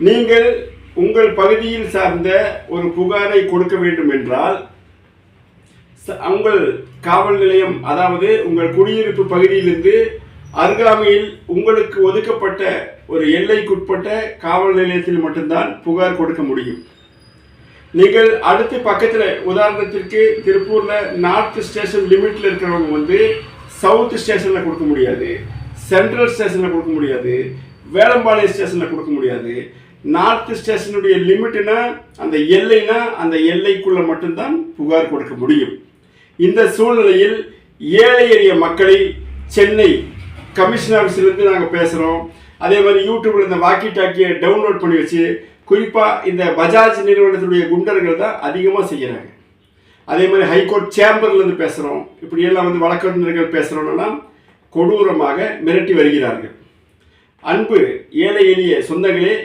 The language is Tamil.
நீங்கள் உங்கள் பகுதியில் சார்ந்த ஒரு புகாரை கொடுக்க வேண்டும் என்றால் உங்கள் காவல் நிலையம், அதாவது உங்கள் குடியிருப்பு பகுதியிலிருந்து அருகாமையில் உங்களுக்கு ஒதுக்கப்பட்ட ஒரு எல்லைக்குட்பட்ட காவல் நிலையத்தில் மட்டும்தான் புகார் கொடுக்க முடியும். நீங்கள் அடுத்து பக்கத்தில், உதாரணத்திற்கு திருப்பூரில் நார்த் ஸ்டேஷன் லிமிட்டில் இருக்கிறவங்க சவுத் ஸ்டேஷனில் கொடுக்க முடியாது, சென்ட்ரல் ஸ்டேஷனில் கொடுக்க முடியாது, வேளம்பாளையம் ஸ்டேஷனில் கொடுக்க முடியாது. நார்த் ஸ்டேஷனுடைய லிமிட்னா அந்த எல்லைனா அந்த எல்லைக்குள்ளே மட்டும்தான் புகார் கொடுக்க முடியும். இந்த சூழ்நிலையில் ஏழை எளிய மக்களை சென்னை கமிஷன் ஆஃபீஸிலிருந்து நாங்கள் பேசுகிறோம். அதே மாதிரி யூடியூப்பில் இந்த வாக்கி டாக்கியை டவுன்லோட் பண்ணி வச்சு, குறிப்பாக இந்த பஜாஜ் நிறுவனத்துடைய குண்டர்கள் தான் அதிகமாக செய்கிறாங்க. அதே மாதிரி ஹைகோர்ட் சேம்பர்லேருந்து பேசுகிறோம். இப்படியெல்லாம் வழக்கறிஞர்கள் பேசுகிறோன்னா கொடூரமாக மிரட்டி வருகிறார்கள். அன்பு ஏழை எளிய சொந்தங்களே,